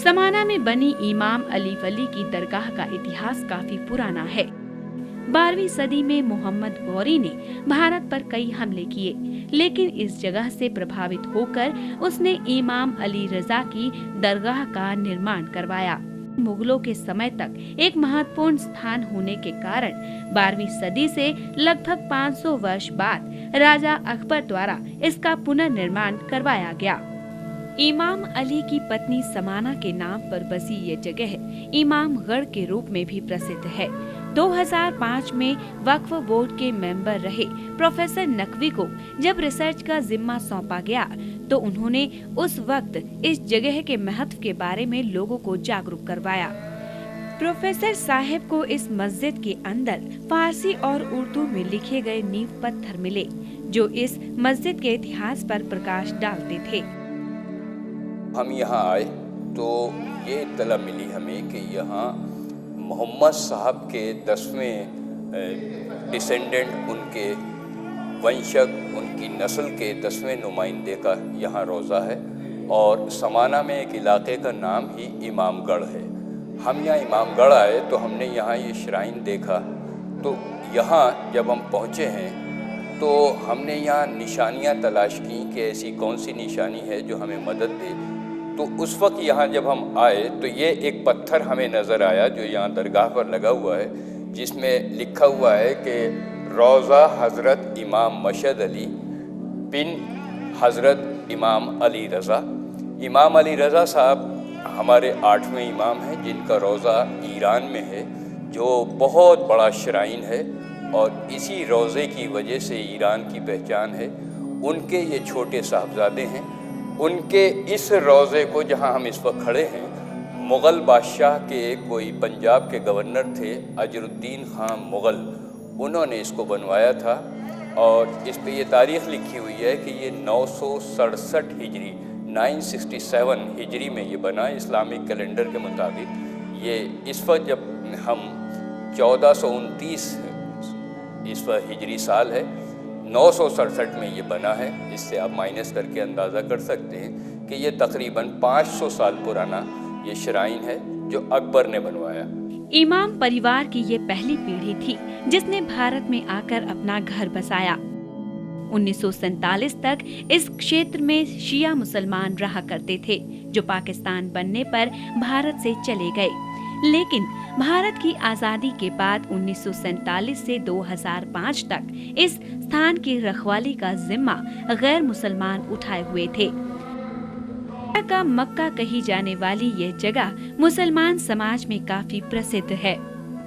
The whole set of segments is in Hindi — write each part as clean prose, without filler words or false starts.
समाना में बनी इमाम अली वली की दरगाह का इतिहास काफी पुराना है। 12वीं सदी में मोहम्मद गौरी ने भारत पर कई हमले किए, लेकिन इस जगह से प्रभावित होकर उसने इमाम अली रजा की दरगाह का निर्माण करवाया। मुगलों के समय तक एक महत्वपूर्ण स्थान होने के कारण 12वीं सदी से लगभग 500 वर्ष बाद राजा अकबर द्वारा इसका पुनर्निर्माण करवाया गया। इमाम अली की पत्नी समाना के नाम पर बसी ये जगह इमामगढ़ के रूप में भी प्रसिद्ध है। 2005 में वक्फ बोर्ड के मेंबर रहे प्रोफेसर नकवी को जब रिसर्च का जिम्मा सौंपा गया तो उन्होंने उस वक्त इस जगह के महत्व के बारे में लोगों को जागरूक करवाया। प्रोफेसर साहब को इस मस्जिद के अंदर फारसी और उर्दू में लिखे गए नींव पत्थर मिले, जो इस मस्जिद के इतिहास पर प्रकाश डालते थे। हम यहाँ आए तो ये इत्तला मिली हमें कि यहाँ मोहम्मद साहब के 10वें डिसेंडेंट, उनके वंशज, उनकी नस्ल के 10वें नुमाइंदे का यहाँ रोज़ा है और समाना में एक इलाके का नाम ही इमामगढ़ है। हम यहाँ इमामगढ़ आए तो हमने यहाँ ये श्राइन देखा, तो यहाँ जब हम पहुँचे हैं तो हमने यहाँ निशानियाँ तलाश की कि ऐसी कौन सी निशानी है जो हमें मदद दे। तो उस वक्त यहाँ जब हम आए तो ये एक पत्थर हमें नज़र आया जो यहाँ दरगाह पर लगा हुआ है, जिसमें लिखा हुआ है कि रोज़ा हज़रत इमाम मशहद अली बिन हज़रत इमाम अली रज़ा। इमाम अली रज़ा साहब हमारे 8वें इमाम हैं, जिनका रोज़ा ईरान में है, जो बहुत बड़ा श्राइन है और इसी रोज़े की वजह से ईरान की पहचान है। उनके ये छोटे साहबजादे हैं। उनके इस रोज़े को, जहाँ हम इस वक्त खड़े हैं, मुग़ल बादशाह के कोई पंजाब के गवर्नर थे अजरुद्दीन खान मुग़ल, उन्होंने इसको बनवाया था और इस पे ये तारीख़ लिखी हुई है कि ये 967 हिजरी 967 हिजरी में ये बना, इस्लामिक कैलेंडर के मुताबिक। ये इस वक्त जब हम 1429 इस वक्त हिजरी साल है, 967 में ये बना है। इससे आप माइनस करके अंदाज़ा कर सकते हैं कि ये तकरीबन 500 साल पुराना ये श्राइन है जो अकबर ने बनवाया। इमाम परिवार की ये पहली पीढ़ी थी जिसने भारत में आकर अपना घर बसाया। 1947 तक इस क्षेत्र में शिया मुसलमान रहा करते थे, जो पाकिस्तान बनने पर भारत से चले गए। लेकिन भारत की आजादी के बाद 1947 से 2005 तक इस स्थान की रखवाली का जिम्मा गैर मुसलमान उठाए हुए थे। का मक्का कही जाने वाली यह जगह मुसलमान समाज में काफी प्रसिद्ध है।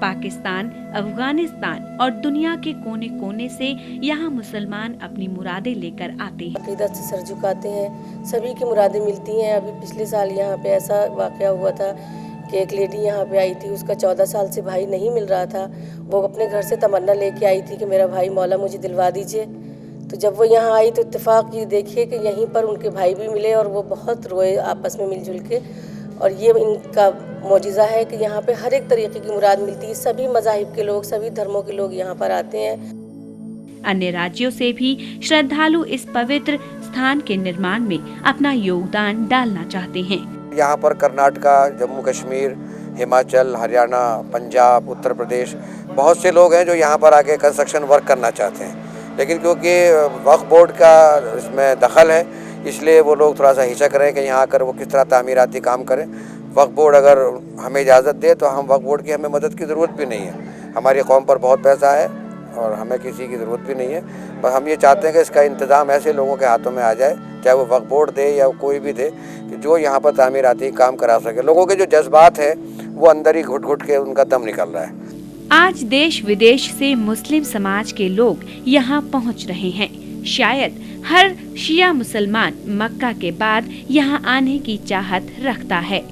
पाकिस्तान, अफगानिस्तान और दुनिया के कोने कोने से यहाँ मुसलमान अपनी मुरादें लेकर आते हैं। अक़ीदत से सर झुकाते हैं, सभी की मुरादें मिलती हैं। अभी पिछले साल यहाँ पे ऐसा वाक़या हुआ था कि एक लेडी यहाँ पे आई थी, उसका 14 साल से भाई नहीं मिल रहा था। वो अपने घर से तमन्ना लेके आई थी कि मेरा भाई मौला मुझे दिलवा दीजिए। तो जब वो यहाँ आई तो इत्तेफाक ये देखिए कि यहीं पर उनके भाई भी मिले और वो बहुत रोए आपस में मिलजुल के। और ये इनका मौजिज़ा है कि यहाँ पे हर एक तरीके की मुराद मिलती है। सभी मज़ाहिब के लोग, सभी धर्मों के लोग यहाँ पर आते हैं। अन्य राज्यों से भी श्रद्धालु इस पवित्र स्थान के निर्माण में अपना योगदान डालना चाहते हैं। यहाँ पर कर्नाटका, जम्मू कश्मीर, हिमाचल, हरियाणा, पंजाब, उत्तर प्रदेश, बहुत से लोग हैं जो यहाँ पर आके कंस्ट्रक्शन वर्क करना चाहते हैं, लेकिन क्योंकि वक्फ बोर्ड का इसमें दखल है, इसलिए वो लोग थोड़ा सा हिचक रहे हैं कि यहाँ आकर वो किस तरह तामीराती काम करें। वक्फ बोर्ड अगर हमें इजाज़त दे तो हम वक्फ बोर्ड की हमें मदद की ज़रूरत भी नहीं है। हमारी कौम पर बहुत पैसा है और हमें किसी की ज़रूरत भी नहीं है। बस हम ये चाहते हैं कि इसका इंतज़ाम ऐसे लोगों के हाथों में आ जाए, चाहे वो वक्फ बोर्ड दे या कोई भी दे, कि जो यहाँ पर तामीराती काम करा सके। लोगों के जो जज्बात है वो अंदर ही घुट घुट के उनका दम निकल रहा है। आज देश विदेश से मुस्लिम समाज के लोग यहाँ पहुँच रहे हैं। शायद हर शिया मुसलमान मक्का के बाद यहाँ आने की चाहत रखता है।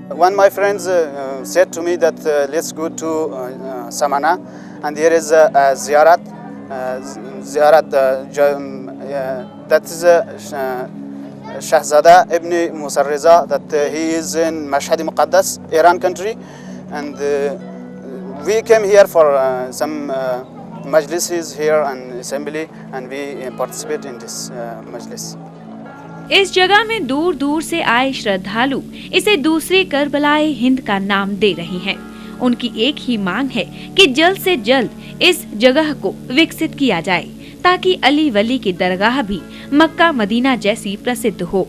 One of my friends said to me that let's go to Samana, and here is a ziyarat. That is Shahzada Ibn Musa Reza, that he is in Mashhad Muqaddas, Iran country, and we came here for some majlises here and assembly, and we participate in this majlis. इस जगह में दूर दूर से आए श्रद्धालु इसे दूसरे करबलाए हिंद का नाम दे रहे हैं। उनकी एक ही मांग है कि जल्द से जल्द इस जगह को विकसित किया जाए ताकि अली वली की दरगाह भी मक्का मदीना जैसी प्रसिद्ध हो।